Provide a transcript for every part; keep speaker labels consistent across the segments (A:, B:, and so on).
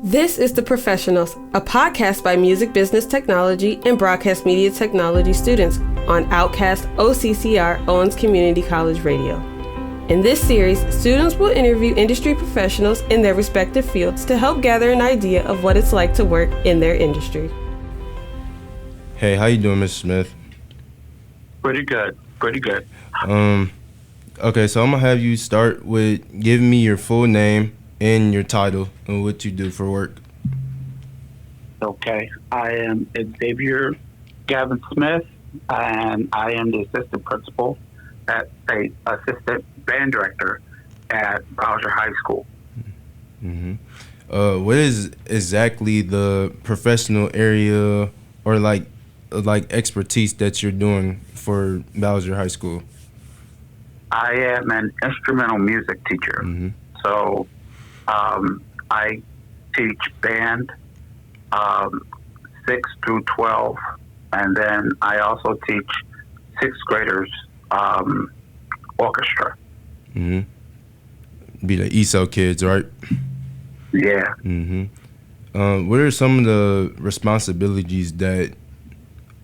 A: This is The Professionals, a podcast by music business technology and broadcast media technology students on Outcast OCCR Owens Community College Radio. In this series, students will interview industry professionals in their respective fields to help gather an idea of what it's like to work in their industry.
B: Hey, how you doing, Mr. Smith?
C: Pretty good.
B: Okay, so I'm gonna have you start with giving me your full name and your title and what you do for work.
C: Okay. I am Xavier Gavin Smith, and I am the assistant principal assistant band director at Bowser High School.
B: Mm-hmm. What is exactly the professional area or like expertise that you're doing for Bowser High School?
C: I am an instrumental music teacher.
B: Mm-hmm.
C: So I teach band 6 through 12, and then I also teach sixth graders orchestra.
B: Mm-hmm. Be the ESO kids, right?
C: Yeah.
B: Mm-hmm. What are some of the responsibilities that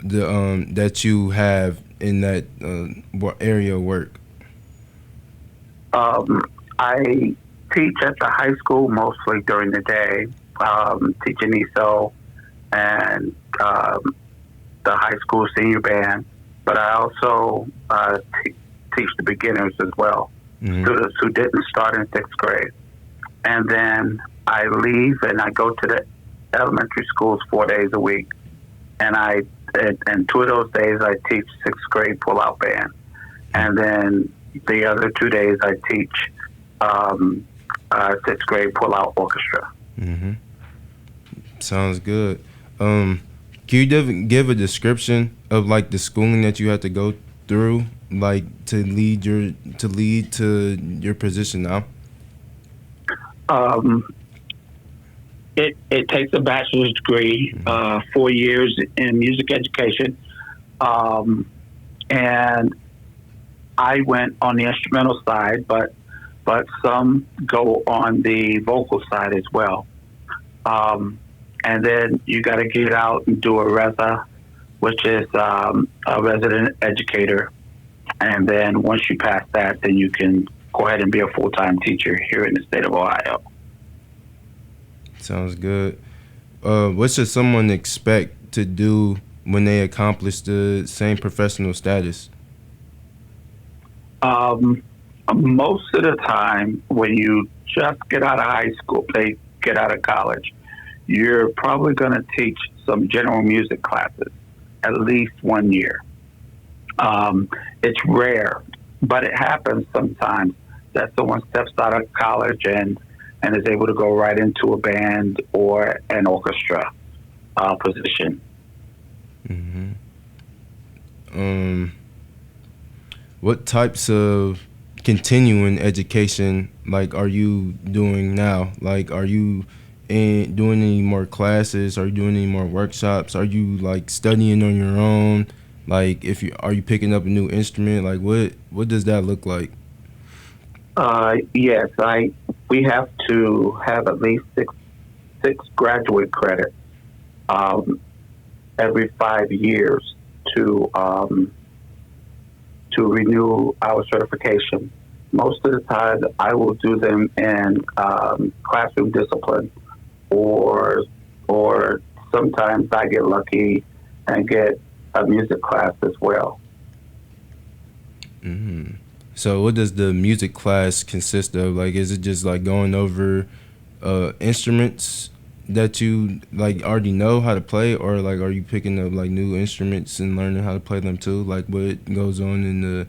B: that you have in that area of work?
C: I teach at the high school mostly during the day, teaching ESO and the high school senior band, but I also teach the beginners as well, students who didn't start in sixth grade. And then I leave and I go to the elementary schools 4 days a week, and and 2 of those days I teach sixth grade pull-out band, and then the other 2 days I teach sixth grade pull-out orchestra.
B: Mm-hmm. Sounds good. Can you give a description of like the schooling that you had to go through, like to lead to your position now?
C: It takes a bachelor's degree, 4 years in music education, and I went on the instrumental side, but some go on the vocal side as well. And then you got to get out and do a RESA, which is a resident educator. And then once you pass that, then you can go ahead and be a full-time teacher here in the state of Ohio.
B: Sounds good. What should someone expect to do when they accomplish the same professional status?
C: Most of the time, when you just get out of high school, get out of college, you're probably going to teach some general music classes at least 1 year. It's rare, but it happens sometimes that someone steps out of college and is able to go right into a band or an orchestra position.
B: Mm-hmm. What types of continuing education are you doing now? Like, are you doing any more classes? Are you doing any more workshops? Are you studying on your own? Like, are you picking up a new instrument? Like, what does that look like?
C: Yes, we have to have at least six graduate credits every 5 years to renew our certification. Most of the time, I will do them in classroom discipline, or sometimes I get lucky and get a music class as well.
B: Mm-hmm. So what does the music class consist of? Like, is it just going over instruments that you already know how to play, or are you picking up new instruments and learning how to play them too? Like, what goes on in the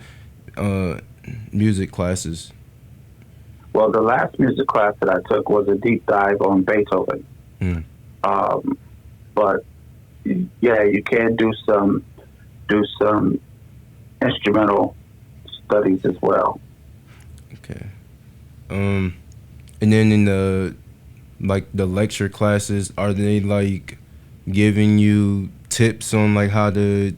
B: music classes?
C: Well, the last music class that I took was a deep dive on Beethoven. But yeah, you can do some instrumental studies as well.
B: Okay. And then in the lecture classes, are they giving you tips on how to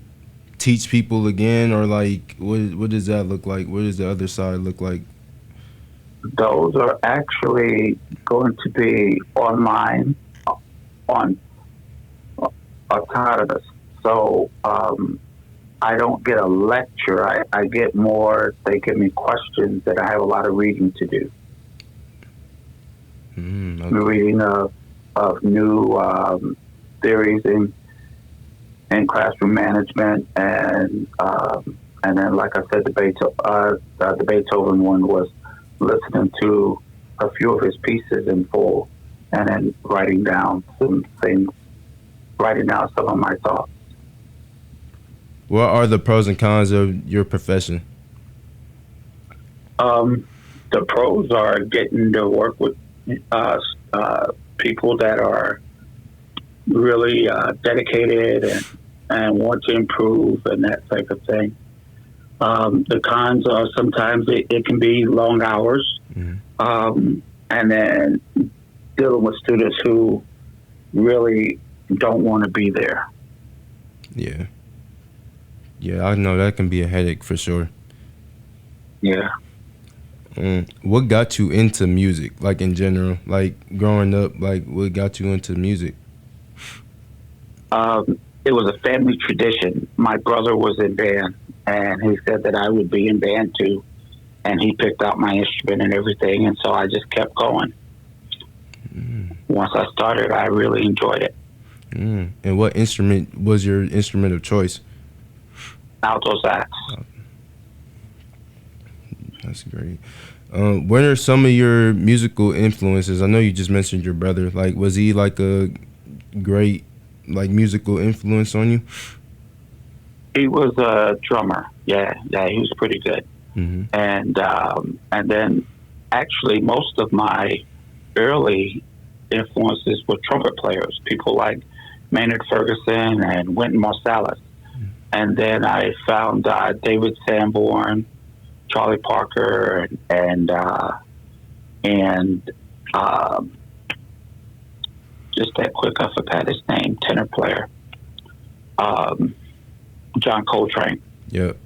B: teach people again, or what does that look like? What does the other side look like?
C: Those are actually going to be online on autonomous. So I don't get a lecture. I get more, they give me questions that I have a lot of reading to do.
B: Okay.
C: Reading of new theories in classroom management, and then, like I said, the Beethoven one was listening to a few of his pieces in full, and then writing down some things, writing down some of my thoughts.
B: What are the pros and cons of your profession?
C: The pros are getting to work with people that are really dedicated and want to improve and that type of thing. The cons are sometimes it can be long hours, and then dealing with students who really don't want to be there.
B: Yeah. Yeah, I know that can be a headache for sure.
C: Yeah.
B: What got you into music, like in general? Like growing up, like what got you into music?
C: It was a family tradition. My brother was in band, and he said that I would be in band too. And he picked out my instrument and everything, and so I just kept going. Once I started, I really enjoyed it.
B: And what instrument was your instrument of choice?
C: Alto sax.
B: That's great. What are some of your musical influences? I know you just mentioned your brother. Like, was he like a great like musical influence on you?
C: He was a drummer. Yeah, he was pretty good. And then actually most of my early influences were trumpet players, people like Maynard Ferguson and Wynton Marsalis. And then I found David Sanborn, Charlie Parker, and just that quick, I forgot his name, tenor player, John Coltrane.
B: Yep.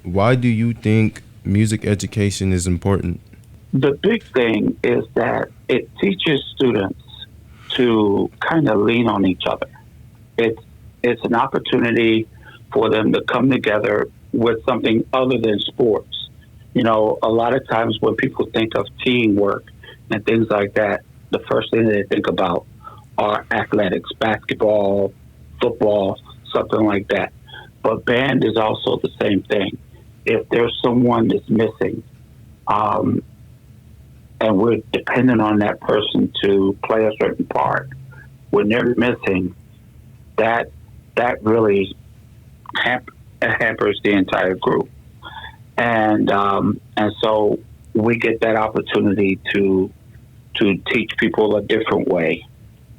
B: Why do you think music education is important?
C: The big thing is that it teaches students to kind of lean on each other. It's an opportunity for them to come together with something other than sports. You know, a lot of times when people think of teamwork and things like that, the first thing they think about are athletics, basketball, football, something like that. But band is also the same thing. If there's someone that's missing, and we're dependent on that person to play a certain part, when they're missing, that really hampers the entire group. And so we get that opportunity to teach people a different way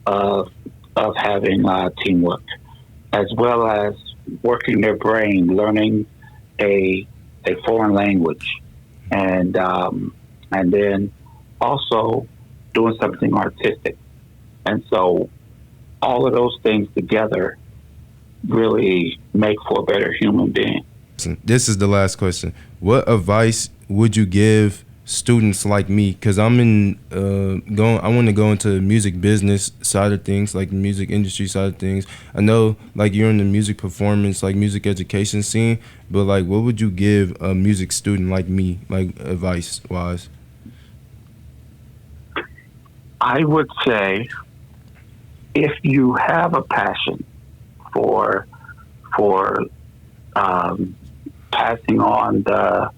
C: of having teamwork, as well as working their brain, learning a foreign language, and then also doing something artistic. And so all of those things together really make for a better human being.
B: This is the last question. What advice would you give students like me? Because I'm I want to go into the music business side of things, like the music industry side of things. I know like you're in the music performance, like music education scene, but like what would you give a music student like me, like advice wise?
C: I would say if you have a passion for passing on the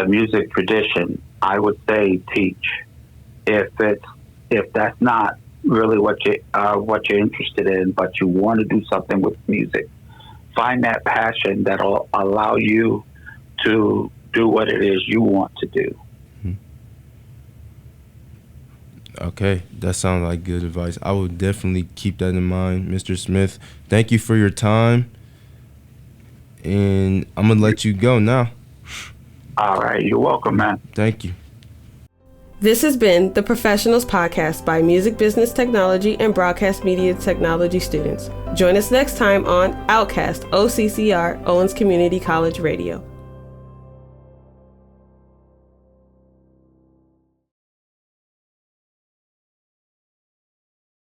C: music tradition, I would say teach. If that's not really what you're interested in, but you want to do something with music, find that passion that'll allow you to do what it is you want to do.
B: Okay, that sounds like good advice. I will definitely keep that in mind, Mr. Smith. Thank you for your time, and I'm gonna let you go now.
C: All right, you're welcome, man.
B: Thank you.
A: This has been the Professionals Podcast by Music Business Technology and Broadcast Media Technology students. Join us next time on Outcast OCCR Owens Community College Radio.